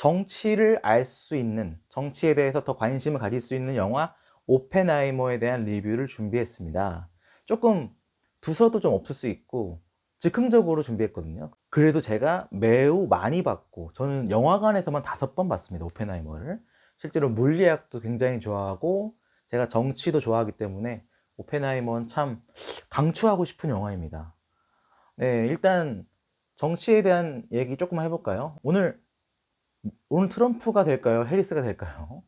정치를 알 수 있는, 정치에 대해서 더 관심을 가질 수 있는 영화 오펜하이머에 대한 리뷰를 준비했습니다. 조금 두서도 좀 없을 수 있고 즉흥적으로 준비했거든요. 그래도 제가 매우 많이 봤고, 저는 영화관에서만 5번 봤습니다, 오펜하이머를. 실제로 물리학도 굉장히 좋아하고 제가 정치도 좋아하기 때문에 오펜하이머는 참 강추하고 싶은 영화입니다. 네, 일단 정치에 대한 얘기 조금 해볼까요? 오늘 트럼프가 될까요? 해리스가 될까요?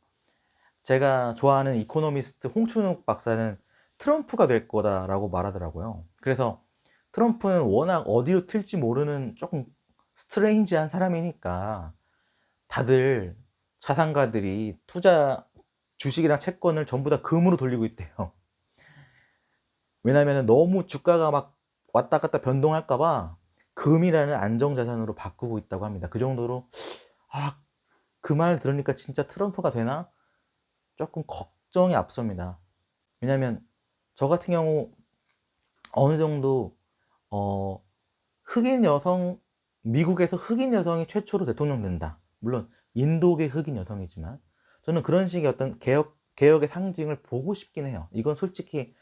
제가 좋아하는 이코노미스트 홍춘욱 박사는 트럼프가 될 거다라고 말하더라고요. 그래서 트럼프는 워낙 어디로 튈지 모르는 조금 스트레인지한 사람이니까 다들 자산가들이 주식이랑 채권을 전부 다 금으로 돌리고 있대요. 왜냐면 너무 주가가 막 왔다 갔다 변동할까봐 금이라는 안정자산으로 바꾸고 있다고 합니다. 그 정도로, 아, 그 말 들으니까 진짜 트럼프가 되나? 조금 걱정이 앞섭니다. 왜냐면 저 같은 경우 어느 정도 어, 흑인 여성, 미국에서 흑인 여성이 최초로 대통령 된다. 물론 인도계 흑인 여성이지만 저는 그런 식의 어떤 개혁의 상징을 보고 싶긴 해요. 이건 솔직히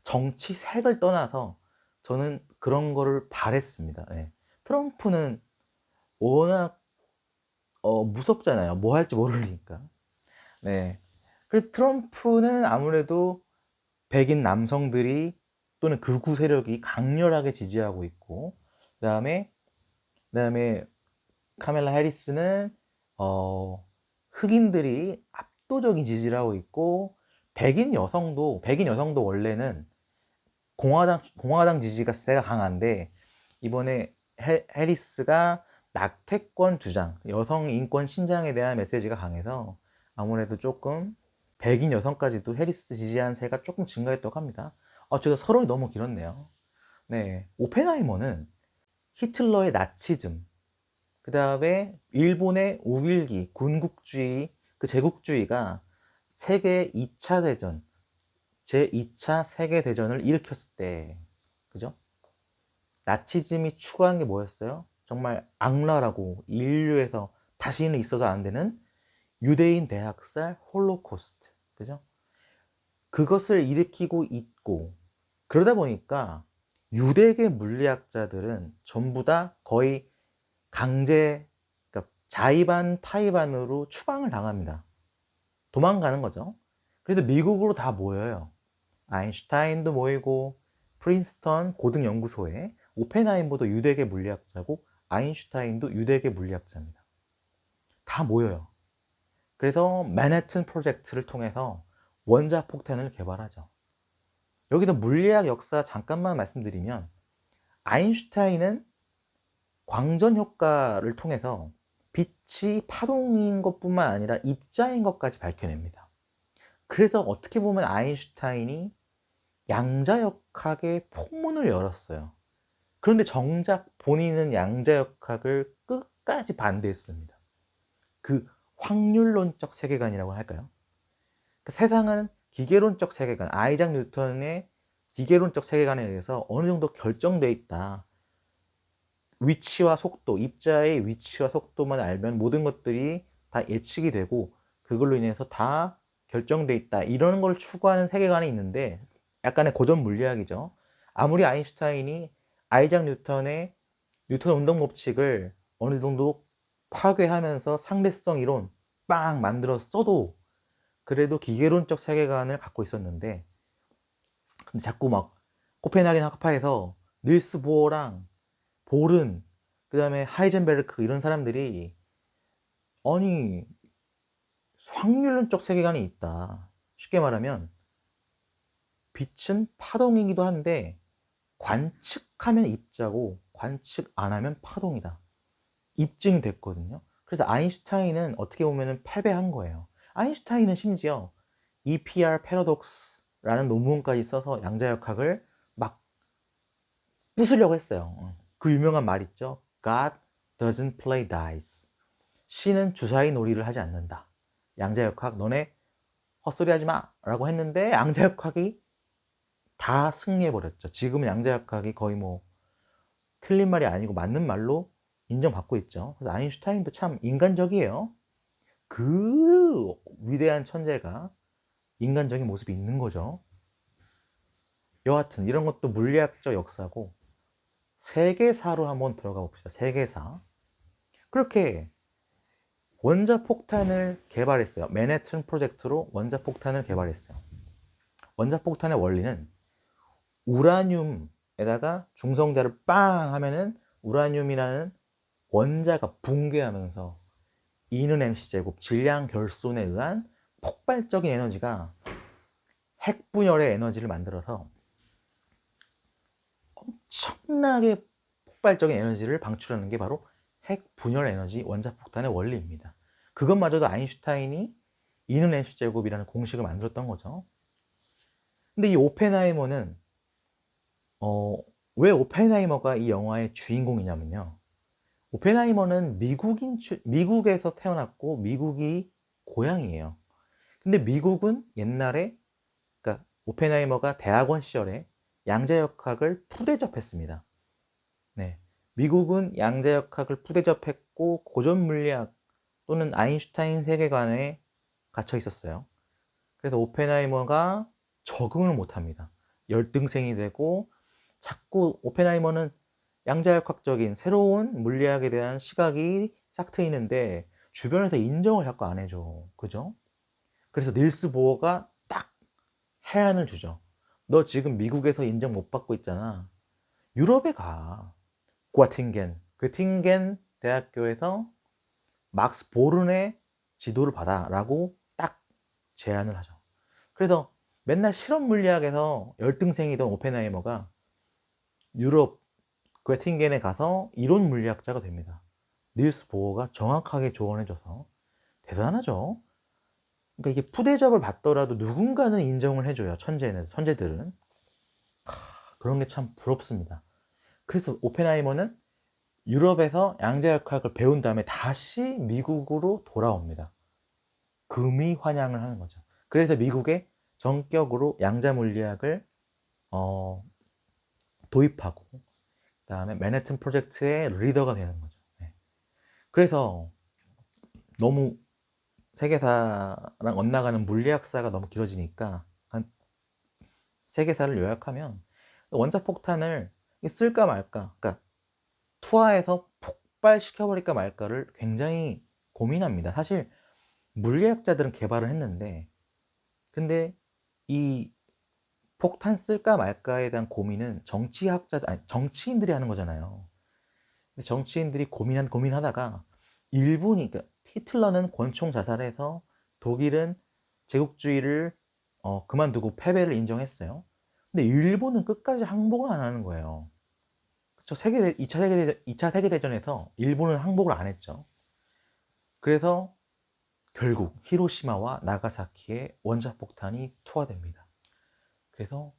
정치색을 떠나서 저는 그런 거를 바랬습니다. 예. 트럼프는 워낙 무섭잖아요. 뭐 할지 모르니까. 네. 그래서 트럼프는 아무래도 백인 남성들이 또는 극우 세력이 강렬하게 지지하고 있고, 그다음에 그다음에 카멜라 해리스는 흑인들이 압도적인 지지를 하고 있고, 백인 여성도 원래는 공화당 지지가 세가 강한데, 이번에 해리스가 낙태권 주장, 여성 인권 신장에 대한 메시지가 강해서 아무래도 조금 백인 여성까지도 해리스 지지한 세가 조금 증가했다고 합니다. 제가 서론이 너무 길었네요. 네, 오펜하이머는 히틀러의 나치즘, 그 다음에 일본의 우일기, 군국주의, 그 제국주의가 세계 2차 대전, 제2차 세계대전을 일으켰을 때, 그죠? 나치즘이 추구한 게 뭐였어요? 정말 악랄하고 인류에서 다시는 있어서 안 되는 유대인 대학살 홀로코스트, 그죠? 그것을 일으키고 있고, 그러다 보니까 유대계 물리학자들은 전부 다 거의 강제, 그러니까 자의반 타의반으로 추방을 당합니다. 도망가는 거죠. 그래서 미국으로 다 모여요. 아인슈타인도 모이고, 프린스턴 고등연구소에 오펜하이머도 유대계 물리학자고 아인슈타인도 유대계 물리학자입니다. 다 모여요. 그래서 맨해튼 프로젝트를 통해서 원자폭탄을 개발하죠. 여기서 물리학 역사 잠깐만 말씀드리면, 아인슈타인은 광전 효과를 통해서 빛이 파동인 것뿐만 아니라 입자인 것까지 밝혀냅니다. 그래서 어떻게 보면 아인슈타인이 양자역학의 폭문을 열었어요. 그런데 정작 본인은 양자역학을 끝까지 반대했습니다. 그 확률론적 세계관이라고 할까요? 그 세상은 기계론적 세계관, 아이작 뉴턴의 기계론적 세계관에 의해서 어느 정도 결정되어 있다. 위치와 속도, 입자의 위치와 속도만 알면 모든 것들이 다 예측이 되고 그걸로 인해서 다 결정돼 있다. 이런 걸 추구하는 세계관이 있는데, 약간의 고전 물리학이죠. 아무리 아인슈타인이 아이작 뉴턴의 뉴턴 운동 법칙을 어느 정도 파괴하면서 상대성 이론 빵 만들어 써도 그래도 기계론적 세계관을 갖고 있었는데, 근데 자꾸 막 코펜하겐 학파에서 닐스 보어랑 볼은, 그 다음에 하이젠베르크 이런 사람들이, 아니, 확률론적 세계관이 있다. 쉽게 말하면 빛은 파동이기도 한데 관측하면 입자고 관측 안 하면 파동이다. 입증됐거든요. 그래서 아인슈타인은 어떻게 보면 패배한 거예요. 아인슈타인은 심지어 EPR 패러독스라는 논문까지 써서 양자역학을 막 부수려고 했어요. 그 유명한 말 있죠. God doesn't play dice. 신은 주사위 놀이를 하지 않는다. 양자역학 너네 헛소리 하지 마 라고 했는데 양자역학이 다 승리해버렸죠. 지금은 양자역학이 거의 뭐 틀린 말이 아니고 맞는 말로 인정받고 있죠. 그래서 아인슈타인도 참 인간적이에요. 그 위대한 천재가 인간적인 모습이 있는 거죠. 여하튼 이런 것도 물리학적 역사고, 세계사로 한번 들어가 봅시다. 세계사. 그렇게 원자폭탄을 개발했어요. 맨해튼 프로젝트로 원자폭탄을 개발했어요. 원자폭탄의 원리는 우라늄에다가 중성자를 빵 하면은 우라늄이라는 원자가 붕괴하면서 E는 mc제곱 질량 결손에 의한 폭발적인 에너지가 핵분열의 에너지를 만들어서 엄청나게 폭발적인 에너지를 방출하는 게 바로 핵분열 에너지 원자폭탄의 원리입니다. 그것마저도 아인슈타인이 E는 mc제곱이라는 공식을 만들었던 거죠. 근데 이 오펜하이머는 왜 오펜하이머가 이 영화의 주인공이냐면요. 오펜하이머는 미국에서 태어났고 미국이 고향이에요. 근데 미국은 옛날에, 그러니까 오펜하이머가 대학원 시절에 양자역학을 푸대접했습니다. 네. 미국은 양자역학을 푸대접했고 고전 물리학 또는 아인슈타인 세계관에 갇혀 있었어요. 그래서 오펜하이머가 적응을 못합니다. 열등생이 되고 자꾸 오펜하이머는 양자역학적인 새로운 물리학에 대한 시각이 싹 트이는데 주변에서 인정을 자꾸 안 해줘. 그죠? 그래서 닐스 보어가 딱 해안을 주죠. 너 지금 미국에서 인정 못 받고 있잖아. 유럽에 가. 괴팅겐 대학교에서 막스 보른의 지도를 받아 라고 딱 제안을 하죠. 그래서 맨날 실험 물리학에서 열등생이던 오펜하이머가 유럽 괴팅겐에 가서 이론 물리학자가 됩니다. 닐스 보어가 정확하게 조언해줘서 대단하죠. 그러니까 이게 푸대접을 받더라도 누군가는 인정을 해줘요. 천재들은. 그런 게 참 부럽습니다. 그래서 오펜하이머는 유럽에서 양자역학을 배운 다음에 다시 미국으로 돌아옵니다. 금이 환영을 하는 거죠. 그래서 미국에 전격으로 양자 물리학을 도입하고 그다음에 맨해튼 프로젝트의 리더가 되는 거죠. 네. 그래서 너무 세계사랑 엇나가는 물리학사가 너무 길어지니까 한 세계사를 요약하면 원자폭탄을 쓸까 말까, 그러니까 투하해서 폭발시켜버릴까 말까를 굉장히 고민합니다. 사실 물리학자들은 개발을 했는데, 근데 이 폭탄 쓸까 말까에 대한 고민은 정치인들이 하는 거잖아요. 근데 정치인들이 고민하다가 일본이, 그러니까 히틀러는 권총 자살해서 독일은 제국주의를 그만두고 패배를 인정했어요. 근데 일본은 끝까지 항복을 안 하는 거예요. 그쵸? 2차 세계대전에서 일본은 항복을 안 했죠. 그래서 결국 히로시마와 나가사키에 원자폭탄이 투하됩니다. 그래서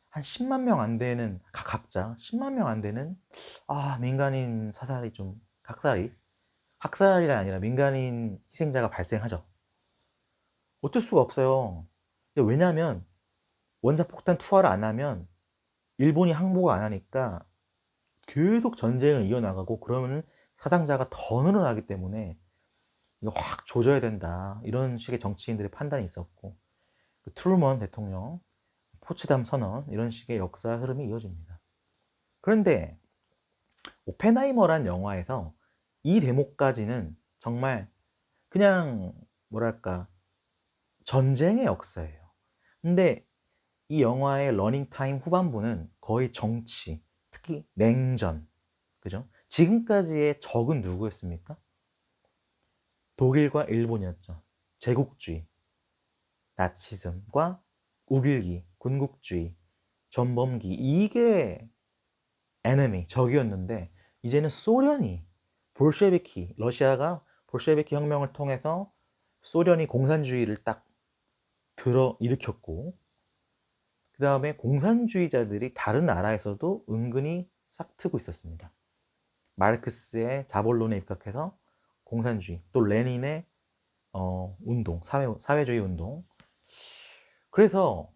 한 10만 명 안 되는, 각자 10만 명 안 되는 민간인 사살이 좀 학살이 아니라 민간인 희생자가 발생하죠. 어쩔 수가 없어요. 왜냐하면 원자폭탄 투하를 안 하면 일본이 항복을 안 하니까 계속 전쟁을 이어나가고 그러면 사상자가 더 늘어나기 때문에 이거 확 조져야 된다. 이런 식의 정치인들의 판단이 있었고, 트루먼 대통령, 포츠담 선언, 이런 식의 역사 흐름이 이어집니다. 그런데 오펜하이머란 영화에서 이 대목까지는 정말 그냥 뭐랄까 전쟁의 역사예요. 근데 이 영화의 러닝타임 후반부는 거의 정치, 특히 냉전, 그죠? 지금까지의 적은 누구였습니까? 독일과 일본이었죠. 제국주의, 나치즘과 우길기, 군국주의, 전범기, 이게 적이었는데 이제는 소련이 러시아가 볼셰비키 혁명을 통해서 소련이 공산주의를 딱 일으켰고, 그 다음에 공산주의자들이 다른 나라에서도 은근히 싹트고 있었습니다. 마르크스의 자본론에 입각해서 공산주의, 또 레닌의 운동, 사회주의 운동. 그래서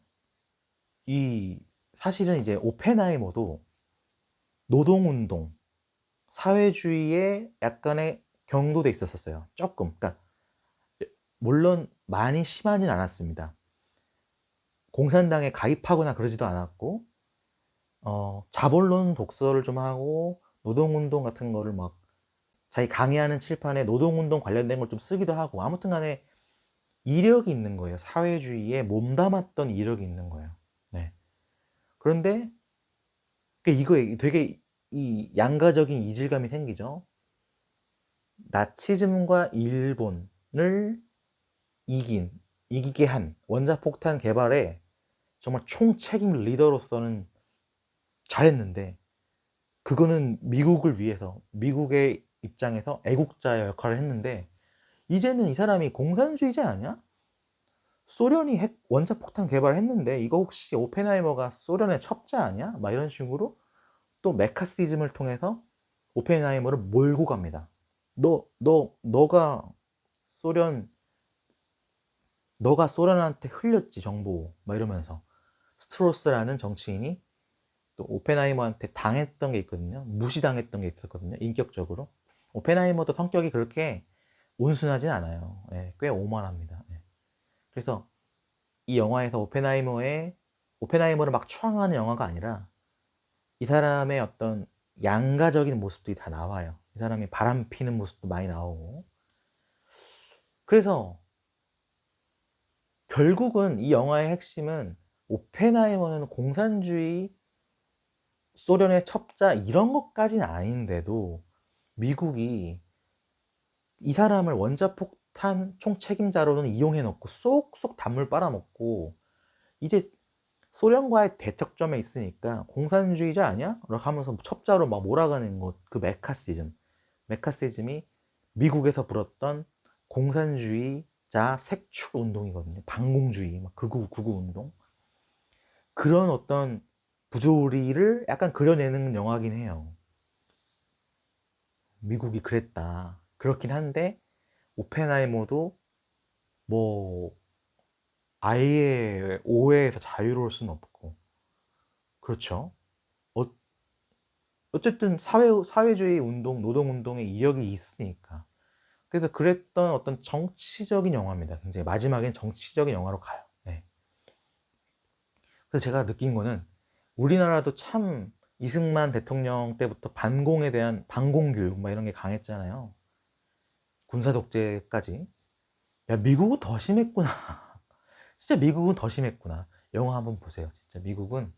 사실은 이제 오펜하이머도 노동운동, 사회주의에 약간의 경도돼 있었어요. 조금. 그러니까 물론 많이 심하진 않았습니다. 공산당에 가입하거나 그러지도 않았고 자본론 독서를 좀 하고 노동운동 같은 거를 막 자기 강의하는 칠판에 노동운동 관련된 걸 좀 쓰기도 하고 아무튼 간에 이력이 있는 거예요. 사회주의에 몸담았던 이력이 있는 거예요. 네. 그런데 이거 되게 이 양가적인 이질감이 생기죠. 나치즘과 일본을 이기게 한 원자폭탄 개발에 정말 총책임 리더로서는 잘했는데 그거는 미국을 위해서 미국의 입장에서 애국자의 역할을 했는데 이제는 이 사람이 공산주의자 아니야? 소련이 원자폭탄 개발했는데 이거 혹시 오펜하이머가 소련의 첩자 아니야? 막 이런 식으로 또 메카시즘을 통해서 오펜하이머를 몰고 갑니다. 너가 소련 너가 소련한테 흘렸지 정보 막 이러면서 스트로스라는 정치인이 또 오펜하이머한테 당했던 게 있거든요. 무시당했던 게 있었거든요. 인격적으로. 오펜하이머도 성격이 그렇게 온순하진 않아요. 예, 꽤 오만합니다. 예. 그래서 이 영화에서 오펜하이머를 막 추앙하는 영화가 아니라 이 사람의 어떤 양가적인 모습들이 다 나와요. 이 사람이 바람 피는 모습도 많이 나오고. 그래서 결국은 이 영화의 핵심은 오펜하이머는 공산주의, 소련의 첩자 이런 것까지는 아닌데도 미국이 이 사람을 원자폭탄 총책임자로는 이용해 놓고 쏙쏙 단물 빨아먹고 이제 소련과의 대척점에 있으니까 공산주의자 아니야? 이렇게 하면서 첩자로 막 몰아가는 것, 그 메카시즘이 미국에서 불었던 공산주의자 색출 운동이거든요. 반공주의, 막 극우 운동. 그런 어떤 부조리를 약간 그려내는 영화긴 해요. 미국이 그랬다. 그렇긴 한데 오펜하이머도 뭐 아예 오해에서 자유로울 수는 없고 그렇죠. 어, 어쨌든 사회주의 운동, 노동운동의 이력이 있으니까. 그래서 그랬던 어떤 정치적인 영화입니다. 굉장히 마지막엔 정치적인 영화로 가요. 네. 그래서 제가 느낀 거는 우리나라도 참 이승만 대통령 때부터 반공에 대한 반공교육 막 이런 게 강했잖아요. 군사 독재까지. 야, 미국은 더 심했구나. 진짜 미국은 더 심했구나. 영화 한번 보세요. 진짜 미국은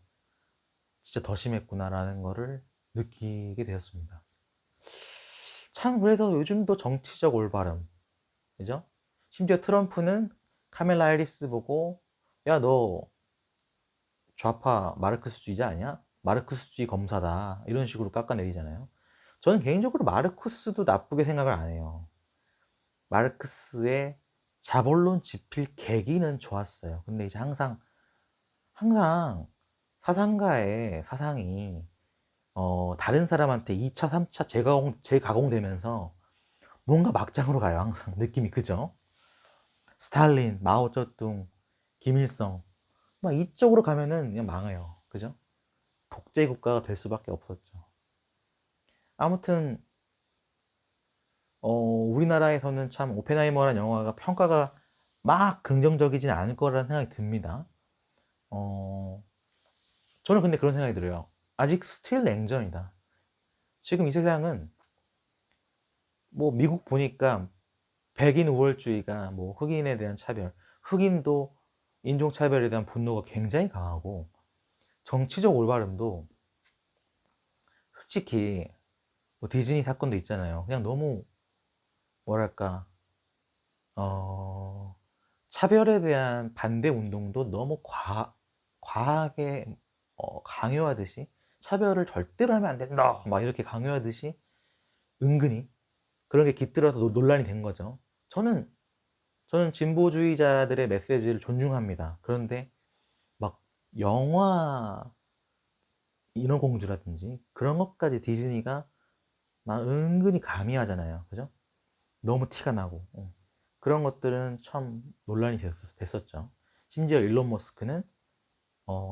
진짜 더 심했구나라는 거를 느끼게 되었습니다. 참 그래서 요즘도 정치적 올바름, 그죠? 심지어 트럼프는 카멜라 해리스 보고 야, 너 좌파 마르크스주의자 아니야? 마르크스주의 검사다. 이런 식으로 깎아내리잖아요. 저는 개인적으로 마르크스도 나쁘게 생각을 안 해요. 마르크스의 자본론 집필 계기는 좋았어요. 근데 이제 항상 사상가의 사상이 다른 사람한테 2차, 3차 재가공되면서 뭔가 막장으로 가요. 항상 느낌이 그죠? 스탈린, 마오쩌둥, 김일성 막 이쪽으로 가면은 그냥 망해요. 그죠? 독재 국가가 될 수밖에 없었죠. 아무튼 우리나라에서는 참 오펜하이머라는 영화가 평가가 막 긍정적이진 않을 거라는 생각이 듭니다. 어, 저는 근데 그런 생각이 들어요. 아직 스틸 냉전이다. 지금 이 세상은 뭐 미국 보니까 백인 우월주의가 뭐 흑인에 대한 차별, 흑인도 인종차별에 대한 분노가 굉장히 강하고 정치적 올바름도 솔직히 뭐 디즈니 사건도 있잖아요. 그냥 너무 뭐랄까 어, 차별에 대한 반대 운동도 너무 과하게 강요하듯이 차별을 절대로 하면 안 된다 막 이렇게 강요하듯이 은근히 그런 게 깃들어서 논란이 된 거죠. 저는 진보주의자들의 메시지를 존중합니다. 그런데 막 영화 인어공주라든지 그런 것까지 디즈니가 막 은근히 가미하잖아요. 그죠? 너무 티가 나고 그런 것들은 참 논란이 됐었죠. 심지어 일론 머스크는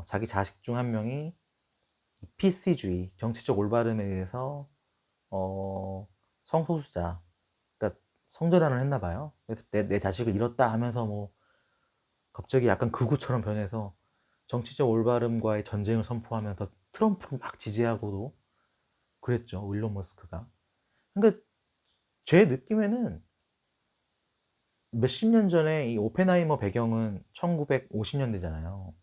자기 자식 중 한 명이 PC주의, 정치적 올바름에 의해서 어, 성소수자, 그러니까 성전환을 했나 봐요. 그래서 내 자식을 잃었다 하면서 뭐 갑자기 약간 극우처럼 변해서 정치적 올바름과의 전쟁을 선포하면서 트럼프를 막 지지하고도 그랬죠. 일론 머스크가. 그러니까 제 느낌에는 몇십 년 전에 이 오펜하이머 배경은 1950년대잖아요.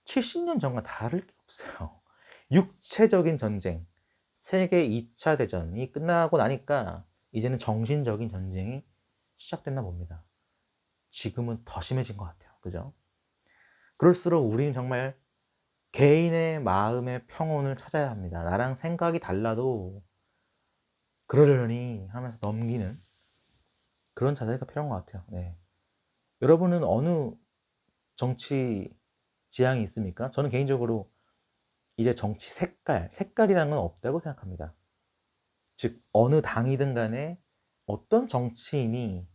70년 전과 다를 게 없어요. 육체적인 전쟁, 세계 2차 대전이 끝나고 나니까 이제는 정신적인 전쟁이 시작됐나 봅니다. 지금은 더 심해진 것 같아요. 그죠? 그럴수록 우리는 정말 개인의 마음의 평온을 찾아야 합니다. 나랑 생각이 달라도 그러려니 하면서 넘기는 그런 자세가 필요한 것 같아요. 네. 여러분은 어느 정치 지향이 있습니까? 저는 개인적으로 이제 정치 색깔이라는 건 없다고 생각합니다. 즉, 어느 당이든 간에 어떤 정치인이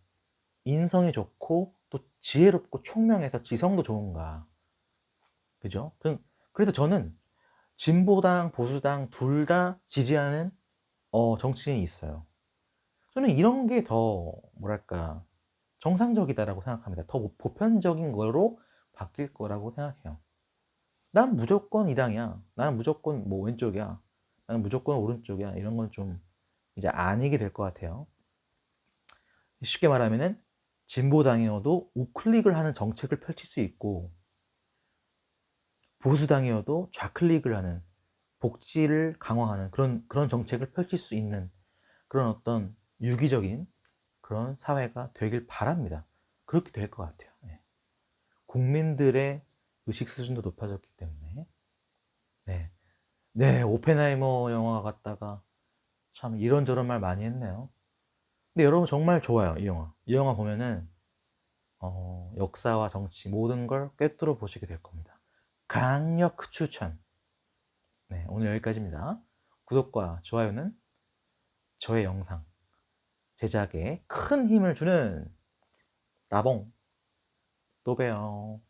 인성이 좋고 또 지혜롭고 총명해서 지성도 좋은가. 그죠? 그래서 저는 진보당, 보수당 둘 다 지지하는 정치인이 있어요. 저는 이런 게 더 뭐랄까 정상적이다라고 생각합니다. 더 보편적인 거로 바뀔 거라고 생각해요. 난 무조건 이 당이야. 나는 무조건 뭐 왼쪽이야. 나는 무조건 오른쪽이야. 이런 건 좀 이제 아니게 될 것 같아요. 쉽게 말하면은 진보당이어도 우클릭을 하는 정책을 펼칠 수 있고 보수당이어도 좌클릭을 하는 복지를 강화하는 그런 정책을 펼칠 수 있는 그런 어떤 유기적인 그런 사회가 되길 바랍니다. 그렇게 될 것 같아요. 네. 국민들의 의식 수준도 높아졌기 때문에. 네. 네, 오펜하이머 영화 갔다가 참 이런저런 말 많이 했네요. 근데 여러분 정말 좋아요, 이 영화. 이 영화 보면은 역사와 정치 모든 걸 꿰뚫어 보시게 될 겁니다. 강력 추천. 네, 오늘 여기까지입니다. 구독과 좋아요는 저의 영상 제작에 큰 힘을 주는 나봉. 또 봬요.